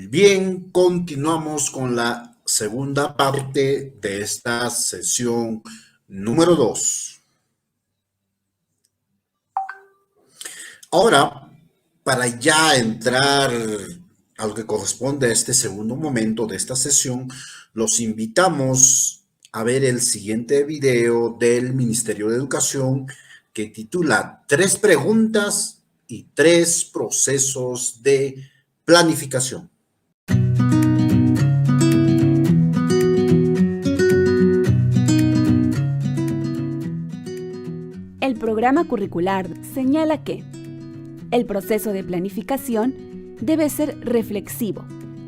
Bien, continuamos con la segunda parte de esta sesión número 2. Ahora, para ya entrar a lo que corresponde a este segundo momento de esta sesión, los invitamos a ver el siguiente video del Ministerio de Educación que titula 3 preguntas y 3 procesos de planificación. El programa curricular señala que el proceso de planificación debe ser reflexivo,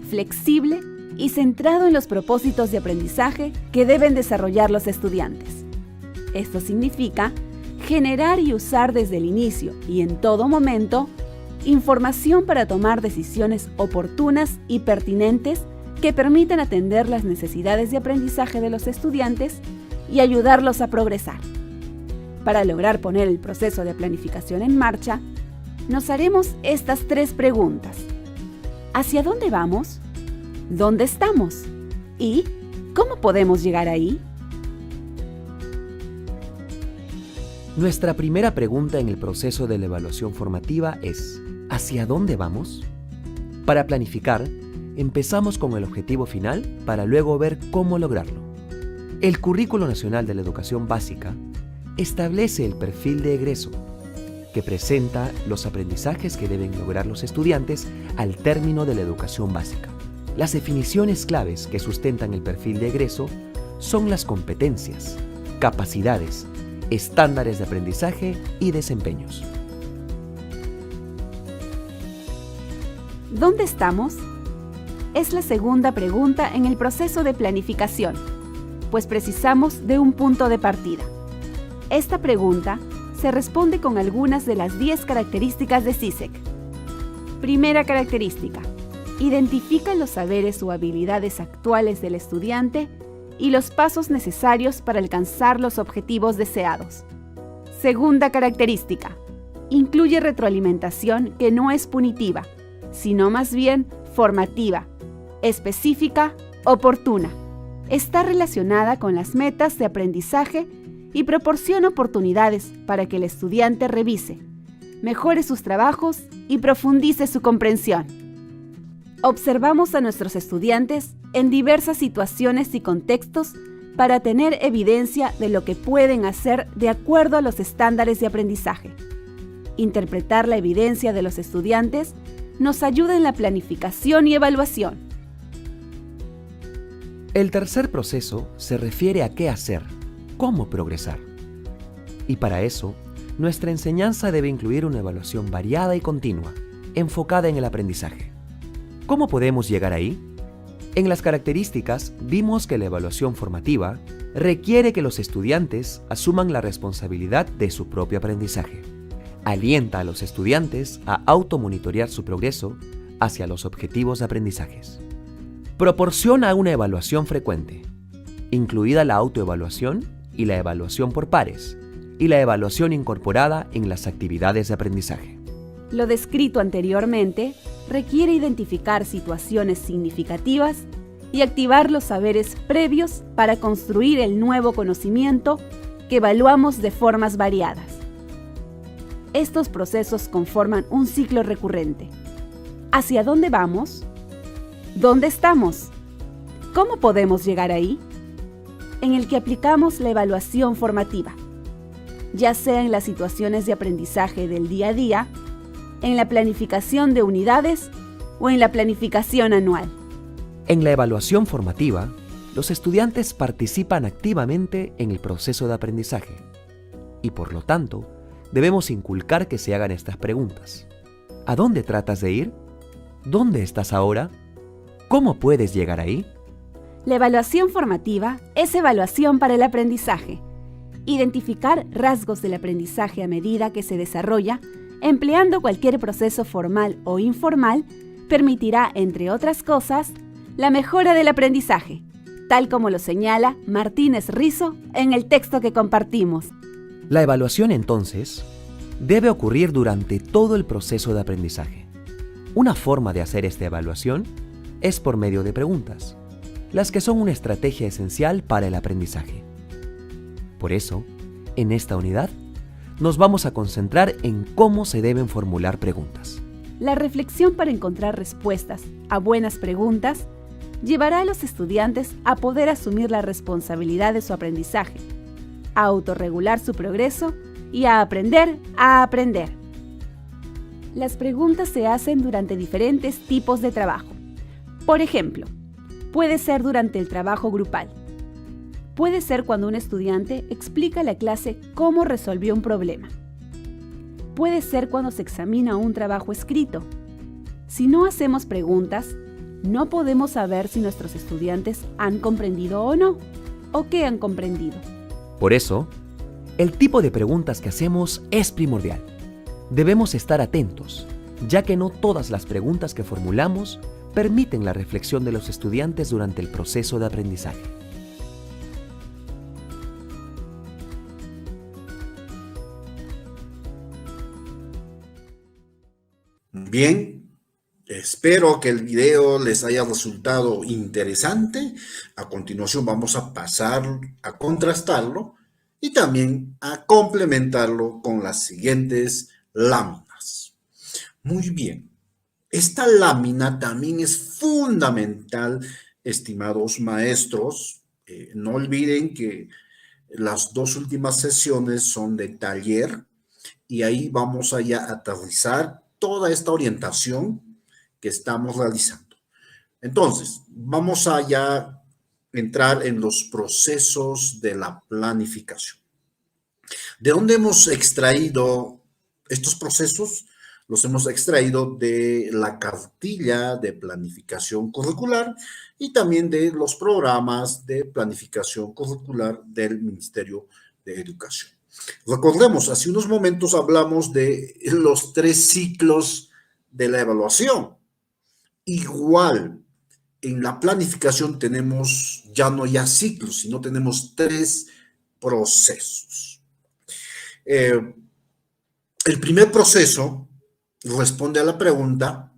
flexible y centrado en los propósitos de aprendizaje que deben desarrollar los estudiantes. Esto significa generar y usar desde el inicio y en todo momento información para tomar decisiones oportunas y pertinentes que permitan atender las necesidades de aprendizaje de los estudiantes y ayudarlos a progresar. Para lograr poner el proceso de planificación en marcha, nos haremos estas 3 preguntas. ¿Hacia dónde vamos? ¿Dónde estamos? ¿Y cómo podemos llegar ahí? Nuestra primera pregunta en el proceso de la evaluación formativa es: ¿hacia dónde vamos? Para planificar, empezamos con el objetivo final para luego ver cómo lograrlo. El Currículo Nacional de la Educación Básica establece el perfil de egreso, que presenta los aprendizajes que deben lograr los estudiantes al término de la educación básica. Las definiciones claves que sustentan el perfil de egreso son las competencias, capacidades, estándares de aprendizaje y desempeños. ¿Dónde estamos? Es la segunda pregunta en el proceso de planificación, pues precisamos de un punto de partida. Esta pregunta se responde con algunas de las 10 características de CISEC. Primera característica: identifica los saberes o habilidades actuales del estudiante y los pasos necesarios para alcanzar los objetivos deseados. Segunda característica: incluye retroalimentación que no es punitiva, sino más bien formativa, específica, oportuna. Está relacionada con las metas de aprendizaje y proporciona oportunidades para que el estudiante revise, mejore sus trabajos y profundice su comprensión. Observamos a nuestros estudiantes en diversas situaciones y contextos para tener evidencia de lo que pueden hacer de acuerdo a los estándares de aprendizaje. Interpretar la evidencia de los estudiantes nos ayuda en la planificación y evaluación. El tercer proceso se refiere a qué hacer, cómo progresar. Y para eso, nuestra enseñanza debe incluir una evaluación variada y continua, enfocada en el aprendizaje. ¿Cómo podemos llegar ahí? En las características vimos que la evaluación formativa requiere que los estudiantes asuman la responsabilidad de su propio aprendizaje. Alienta a los estudiantes a automonitorear su progreso hacia los objetivos de aprendizajes. Proporciona una evaluación frecuente, incluida la autoevaluación y la evaluación por pares, y la evaluación incorporada en las actividades de aprendizaje. Lo descrito anteriormente requiere identificar situaciones significativas y activar los saberes previos para construir el nuevo conocimiento que evaluamos de formas variadas. Estos procesos conforman un ciclo recurrente. ¿Hacia dónde vamos? ¿Dónde estamos? ¿Cómo podemos llegar ahí? En el que aplicamos la evaluación formativa, ya sea en las situaciones de aprendizaje del día a día, en la planificación de unidades o en la planificación anual. En la evaluación formativa, los estudiantes participan activamente en el proceso de aprendizaje y, por lo tanto, debemos inculcar que se hagan estas preguntas. ¿A dónde tratas de ir? ¿Dónde estás ahora? ¿Cómo puedes llegar ahí? La evaluación formativa es evaluación para el aprendizaje. Identificar rasgos del aprendizaje a medida que se desarrolla, empleando cualquier proceso formal o informal, permitirá, entre otras cosas, la mejora del aprendizaje, tal como lo señala Martínez Rizo en el texto que compartimos. La evaluación, entonces, debe ocurrir durante todo el proceso de aprendizaje. Una forma de hacer esta evaluación es por medio de preguntas, las que son una estrategia esencial para el aprendizaje. Por eso, en esta unidad, nos vamos a concentrar en cómo se deben formular preguntas. La reflexión para encontrar respuestas a buenas preguntas llevará a los estudiantes a poder asumir la responsabilidad de su aprendizaje, a autorregular su progreso y a aprender a aprender. Las preguntas se hacen durante diferentes tipos de trabajo. Por ejemplo, puede ser durante el trabajo grupal. Puede ser cuando un estudiante explica a la clase cómo resolvió un problema. Puede ser cuando se examina un trabajo escrito. Si no hacemos preguntas, no podemos saber si nuestros estudiantes han comprendido o no, o qué han comprendido. Por eso, el tipo de preguntas que hacemos es primordial. Debemos estar atentos, ya que no todas las preguntas que formulamos permiten la reflexión de los estudiantes durante el proceso de aprendizaje. Bien, espero que el video les haya resultado interesante. A continuación vamos a pasar a contrastarlo y también a complementarlo con las siguientes láminas. Muy bien, esta lámina también es fundamental, estimados maestros. No olviden que las dos últimas sesiones son de taller y ahí vamos a ya aterrizar toda esta orientación que estamos realizando. Entonces, vamos a ya entrar en los procesos de la planificación. ¿De dónde hemos extraído estos procesos? Los hemos extraído de la cartilla de planificación curricular y también de los programas de planificación curricular del Ministerio de Educación. Recordemos, hace unos momentos hablamos de los 3 ciclos de la evaluación. Igual, en la planificación tenemos ya no ciclos, sino tenemos 3 procesos. El primer proceso responde a la pregunta: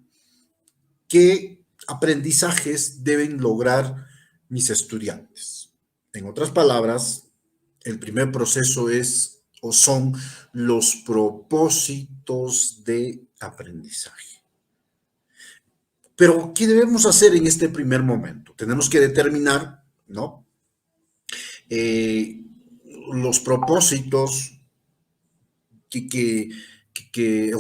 ¿qué aprendizajes deben lograr mis estudiantes? En otras palabras, el primer proceso es o son los propósitos de aprendizaje. Pero, ¿qué debemos hacer en este primer momento? Tenemos que determinar, ¿no? Los propósitos que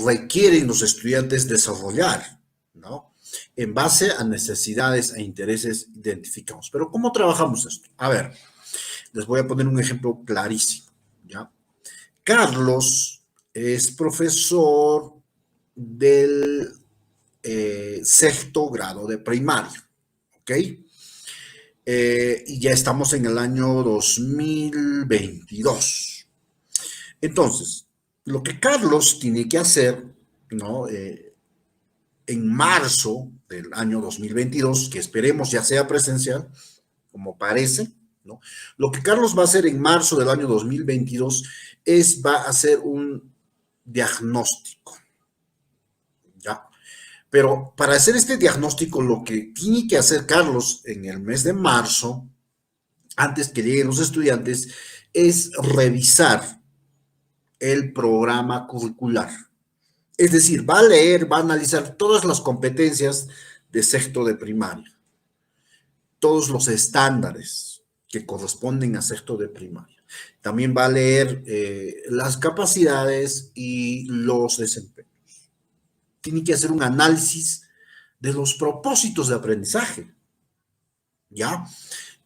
requieren los estudiantes desarrollar, ¿no? En base a necesidades e intereses identificados. Pero, ¿cómo trabajamos esto? A ver, les voy a poner un ejemplo clarísimo, ¿ya? Carlos es profesor del 6º grado de primaria, ¿ok? Y ya estamos en el año 2022. Entonces, lo que Carlos tiene que hacer, ¿no? En marzo del año 2022, que esperemos ya sea presencial, como parece, ¿no? Lo que Carlos va a hacer en marzo del año 2022 va a hacer un diagnóstico, ¿ya? Pero para hacer este diagnóstico, lo que tiene que hacer Carlos en el mes de marzo, antes que lleguen los estudiantes, es revisar el programa curricular. Es decir, va a leer, va a analizar todas las competencias de sexto de primaria, todos los estándares que corresponden a sexto de primaria. También va a leer las capacidades y los desempeños. Tiene que hacer un análisis de los propósitos de aprendizaje, ¿ya?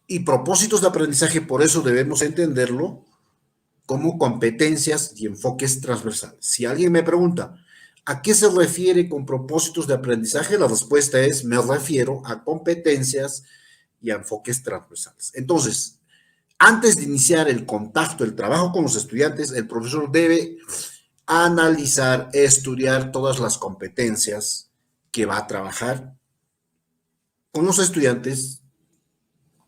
Y propósitos de aprendizaje, por eso debemos entenderlo como competencias y enfoques transversales. Si alguien me pregunta, ¿a qué se refiere con propósitos de aprendizaje? La respuesta es, me refiero a competencias y a enfoques transversales. Entonces, antes de iniciar el contacto, el trabajo con los estudiantes, el profesor debe analizar, estudiar todas las competencias que va a trabajar con los estudiantes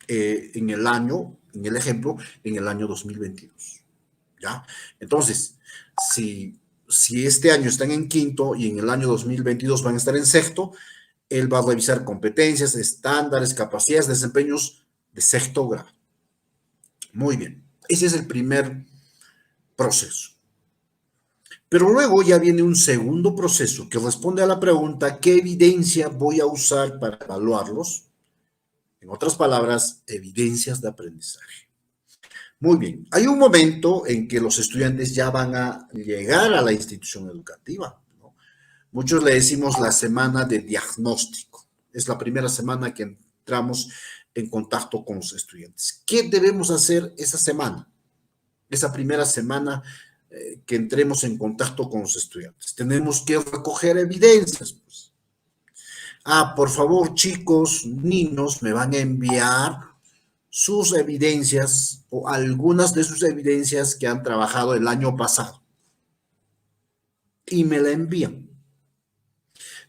en el ejemplo, en el año 2022, ¿ya? Entonces, si este año están en quinto y en el año 2022 van a estar en sexto, Él va a revisar competencias, estándares, capacidades, desempeños de sexto grado. Muy bien, ese es el primer proceso. Pero luego ya viene un segundo proceso que responde a la pregunta, ¿qué evidencia voy a usar para evaluarlos? En otras palabras, evidencias de aprendizaje. Muy bien, hay un momento en que los estudiantes ya van a llegar a la institución educativa, ¿no? Muchos le decimos la semana de diagnóstico. Es la primera semana que entramos en contacto con los estudiantes. ¿Qué debemos hacer esa semana? Esa primera semana que entremos en contacto con los estudiantes. Tenemos que recoger evidencias, pues. Por favor, chicos, niños, me van a enviar sus evidencias o algunas de sus evidencias que han trabajado el año pasado. Y me la envían.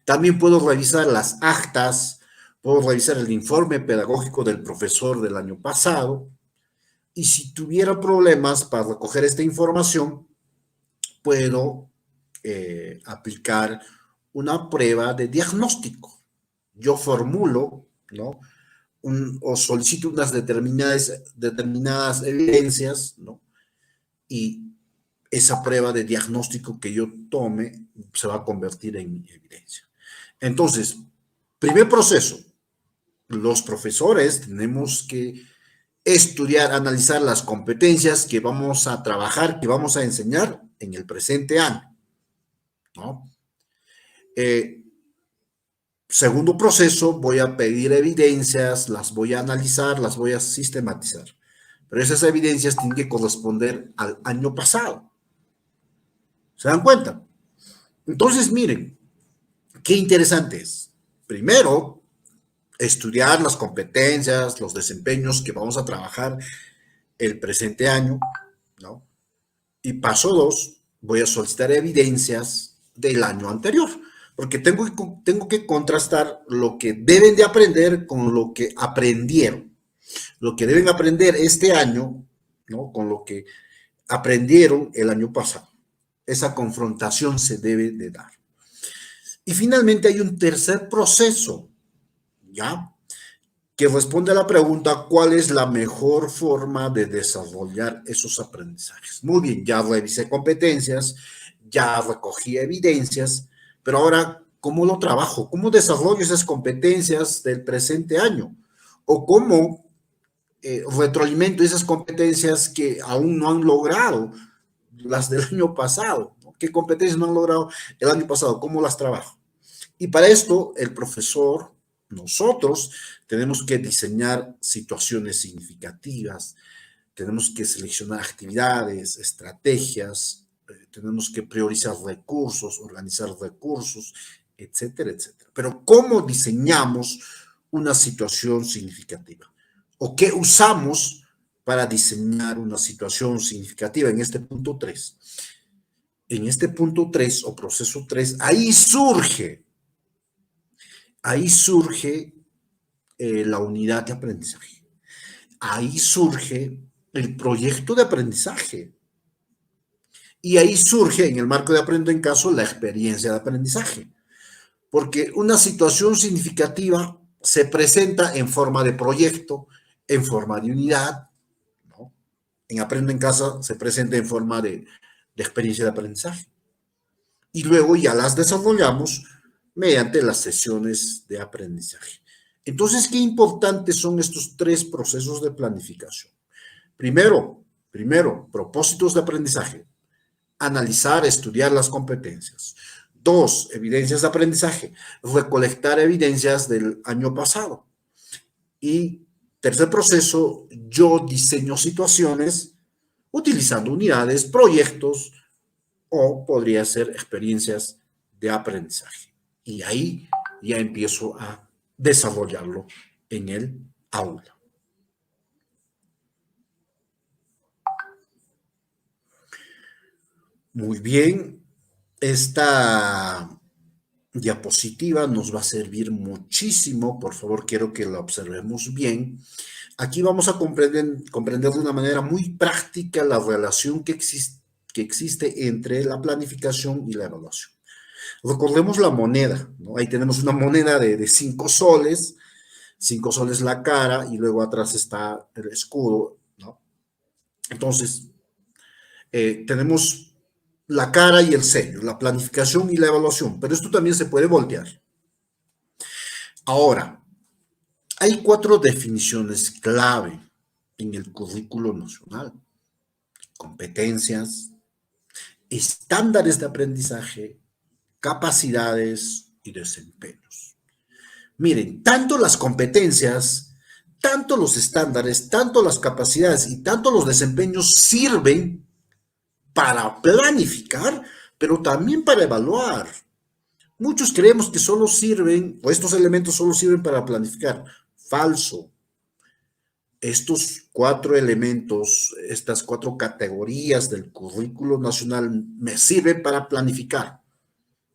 También puedo revisar las actas, puedo revisar el informe pedagógico del profesor del año pasado. Y si tuviera problemas para recoger esta información, puedo aplicar una prueba de diagnóstico. Yo formulo, ¿no? O solicito unas determinadas evidencias, ¿no? Y esa prueba de diagnóstico que yo tome se va a convertir en evidencia. Entonces, primer proceso, los profesores tenemos que estudiar, analizar las competencias que vamos a trabajar, que vamos a enseñar en el presente año, ¿no? Segundo proceso, voy a pedir evidencias, las voy a analizar, las voy a sistematizar. Pero esas evidencias tienen que corresponder al año pasado. ¿Se dan cuenta? Entonces, miren, qué interesante es. Primero, estudiar las competencias, los desempeños que vamos a trabajar el presente año, ¿no? Y paso 2, voy a solicitar evidencias del año anterior, porque tengo que contrastar lo que deben de aprender con lo que aprendieron. Lo que deben aprender este año, ¿no? Con lo que aprendieron el año pasado. Esa confrontación se debe de dar. Y finalmente hay un tercer proceso, ¿ya? Que responde a la pregunta, ¿cuál es la mejor forma de desarrollar esos aprendizajes? Muy bien, ya revisé competencias, ya recogí evidencias, pero ahora, ¿cómo lo trabajo? ¿Cómo desarrollo esas competencias del presente año? ¿O cómo retroalimento esas competencias que aún no han logrado las del año pasado? ¿Qué competencias no han logrado el año pasado? ¿Cómo las trabajo? Y para esto, el profesor, nosotros, tenemos que diseñar situaciones significativas, tenemos que seleccionar actividades, estrategias, tenemos que priorizar recursos, organizar recursos, etcétera, etcétera. Pero ¿cómo diseñamos una situación significativa? ¿O qué usamos para diseñar una situación significativa en este punto 3? En este punto 3 o proceso 3, ahí surge la unidad de aprendizaje. Ahí surge el proyecto de aprendizaje. Y ahí surge, en el marco de Aprendo en Casa, la experiencia de aprendizaje. Porque una situación significativa se presenta en forma de proyecto, en forma de unidad, ¿no? En Aprendo en Casa se presenta en forma de experiencia de aprendizaje. Y luego ya las desarrollamos mediante las sesiones de aprendizaje. Entonces, ¿qué importantes son estos 3 procesos de planificación? Primero, propósitos de aprendizaje. Analizar, estudiar las competencias. 2, evidencias de aprendizaje. Recolectar evidencias del año pasado. Y tercer proceso, yo diseño situaciones utilizando unidades, proyectos o podría ser experiencias de aprendizaje. Y ahí ya empiezo a desarrollarlo en el aula. Muy bien, esta diapositiva nos va a servir muchísimo. Por favor, quiero que la observemos bien. Aquí vamos a comprender de una manera muy práctica la relación que existe entre la planificación y la evaluación. Recordemos la moneda, ¿no? Ahí tenemos una moneda de 5 soles, 5 soles la cara y luego atrás está el escudo, ¿no? Entonces, tenemos la cara y el sello, la planificación y la evaluación, pero esto también se puede voltear. Ahora, hay 4 definiciones clave en el currículo nacional: competencias, estándares de aprendizaje, capacidades y desempeños. Miren, tanto las competencias, tanto los estándares, tanto las capacidades y tanto los desempeños sirven para planificar, pero también para evaluar. Muchos creemos que solo sirven, o estos elementos solo sirven para planificar. Falso. Estos 4 elementos, estas 4 categorías del currículo nacional me sirven para planificar.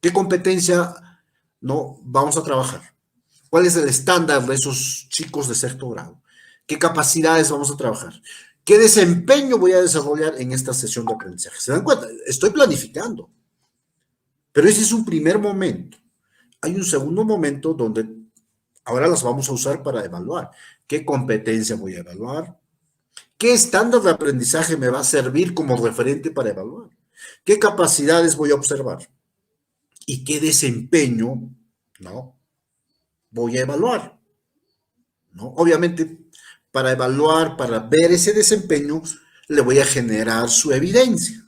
¿Qué competencia no vamos a trabajar? ¿Cuál es el estándar de esos chicos de sexto grado? ¿Qué capacidades vamos a trabajar? ¿Qué desempeño voy a desarrollar en esta sesión de aprendizaje? ¿Se dan cuenta? Estoy planificando. Pero ese es un primer momento. Hay un segundo momento donde ahora las vamos a usar para evaluar. ¿Qué competencia voy a evaluar? ¿Qué estándar de aprendizaje me va a servir como referente para evaluar? ¿Qué capacidades voy a observar? ¿Y qué desempeño, no, voy a evaluar? ¿No? Obviamente, para evaluar, para ver ese desempeño, le voy a generar su evidencia.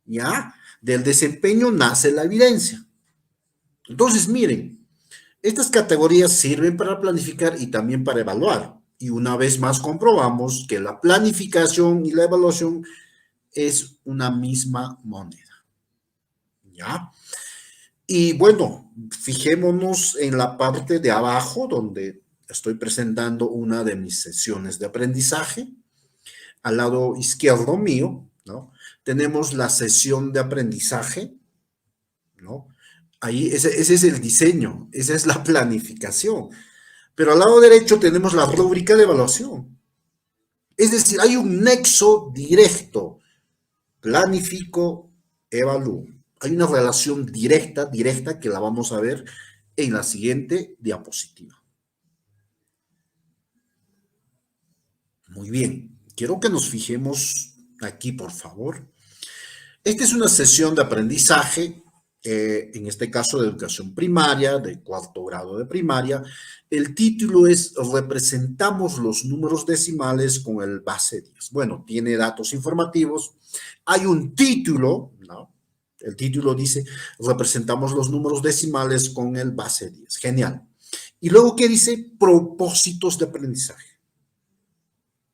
¿Ya? Del desempeño nace la evidencia. Entonces, miren, estas categorías sirven para planificar y también para evaluar. Y una vez más comprobamos que la planificación y la evaluación es una misma moneda. ¿Ya? Y bueno, fijémonos en la parte de abajo donde estoy presentando una de mis sesiones de aprendizaje. Al lado izquierdo mío, ¿no? Tenemos la sesión de aprendizaje, ¿no? Ahí ese es el diseño, esa es la planificación. Pero al lado derecho tenemos la rúbrica de evaluación. Es decir, hay un nexo directo. Planifico, evalúo. Hay una relación directa que la vamos a ver en la siguiente diapositiva. Muy bien, quiero que nos fijemos aquí, por favor. Esta es una sesión de aprendizaje, en este caso de educación primaria, de 4º grado de primaria. El título es Representamos los números decimales con el base 10. Bueno, tiene datos informativos. Hay un título, ¿no? El título dice, representamos los números decimales con el base 10. Genial. Y luego, ¿qué dice? Propósitos de aprendizaje.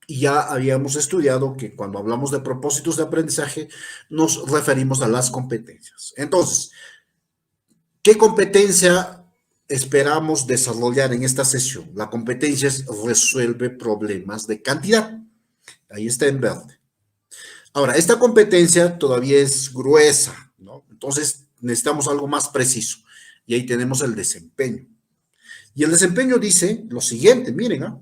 Y ya habíamos estudiado que cuando hablamos de propósitos de aprendizaje, nos referimos a las competencias. Entonces, ¿qué competencia esperamos desarrollar en esta sesión? La competencia es resuelve problemas de cantidad. Ahí está en verde. Ahora, esta competencia todavía es gruesa, ¿no? Entonces, necesitamos algo más preciso. Y ahí tenemos el desempeño. Y el desempeño dice lo siguiente, miren, ¿ah?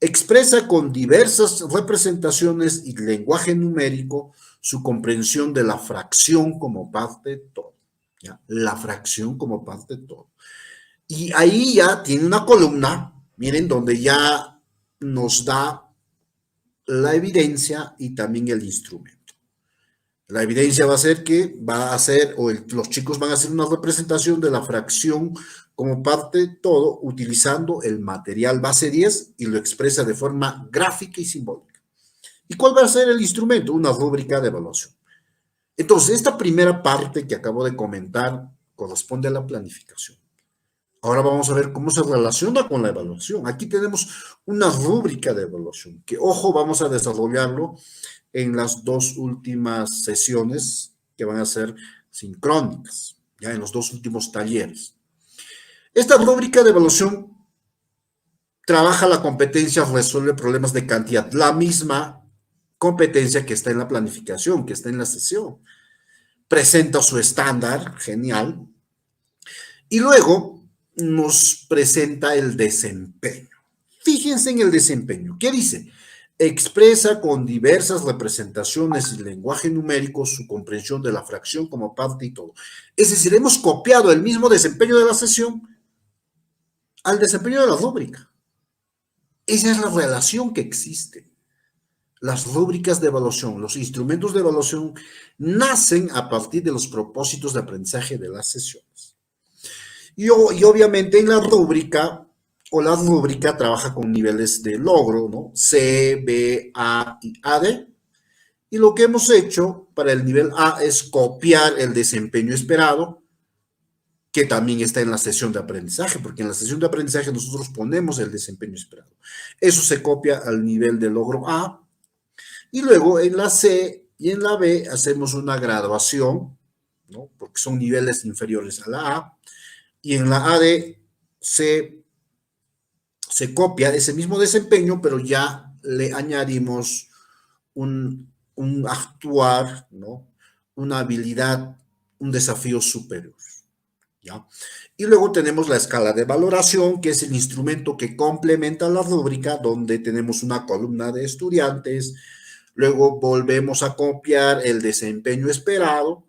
Expresa con diversas representaciones y lenguaje numérico su comprensión de la fracción como parte de todo. ¿Ya? La fracción como parte de todo. Y ahí ya tiene una columna, miren, donde ya nos da la evidencia y también el instrumento. La evidencia va a ser que los chicos van a hacer una representación de la fracción como parte de todo utilizando el material base 10 y lo expresa de forma gráfica y simbólica. ¿Y cuál va a ser el instrumento? Una rúbrica de evaluación. Entonces, esta primera parte que acabo de comentar corresponde a la planificación. Ahora vamos a ver cómo se relaciona con la evaluación. Aquí tenemos una rúbrica de evaluación que, ojo, vamos a desarrollarlo en las 2 últimas sesiones que van a ser sincrónicas, ya en los 2 últimos talleres. Esta rúbrica de evaluación trabaja la competencia, resuelve problemas de cantidad, la misma competencia que está en la planificación, que está en la sesión. Presenta su estándar, genial, y luego nos presenta el desempeño. Fíjense en el desempeño. ¿Qué dice? Expresa con diversas representaciones y lenguaje numérico su comprensión de la fracción como parte y todo. Es decir, hemos copiado el mismo desempeño de la sesión al desempeño de la rúbrica. Esa es la relación que existe. Las rúbricas de evaluación, los instrumentos de evaluación nacen a partir de los propósitos de aprendizaje de las sesiones. Y obviamente en la rúbrica, o la rúbrica trabaja con niveles de logro, ¿no? C, B, A y AD. Y lo que hemos hecho para el nivel A es copiar el desempeño esperado, que también está en la sesión de aprendizaje, porque en la sesión de aprendizaje nosotros ponemos el desempeño esperado. Eso se copia al nivel de logro A. Y luego en la C y en la B hacemos una graduación, ¿no? Porque son niveles inferiores a la A. Y en la AD se copia ese mismo desempeño, pero ya le añadimos un actuar, ¿no? Una habilidad, un desafío superior, ¿ya? Y luego tenemos la escala de valoración, que es el instrumento que complementa la rúbrica, donde tenemos una columna de estudiantes, luego volvemos a copiar el desempeño esperado,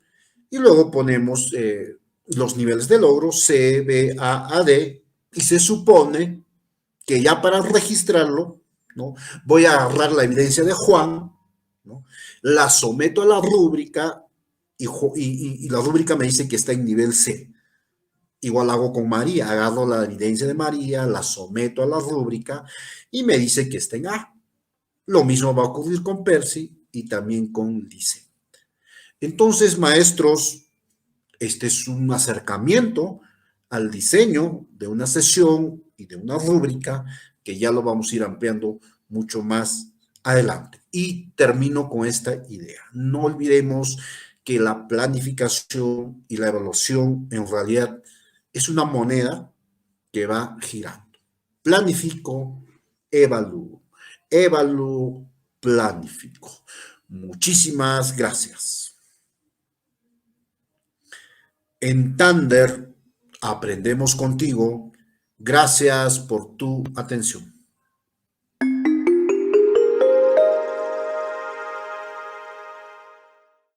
y luego ponemos los niveles de logro, C, B, A, D, y se supone que ya para registrarlo, ¿no? Voy a agarrar la evidencia de Juan, ¿no? La someto a la rúbrica y la rúbrica me dice que está en nivel C. Igual hago con María, agarro la evidencia de María, la someto a la rúbrica y me dice que está en A. Lo mismo va a ocurrir con Percy y también con Lice. Entonces, maestros, este es un acercamiento al diseño de una sesión y de una rúbrica que ya lo vamos a ir ampliando mucho más adelante. Y termino con esta idea. No olvidemos que la planificación y la evaluación en realidad es una moneda que va girando. Planifico, evalúo. Evalúo, planifico. Muchísimas gracias. En Thunder aprendemos contigo. Gracias por tu atención.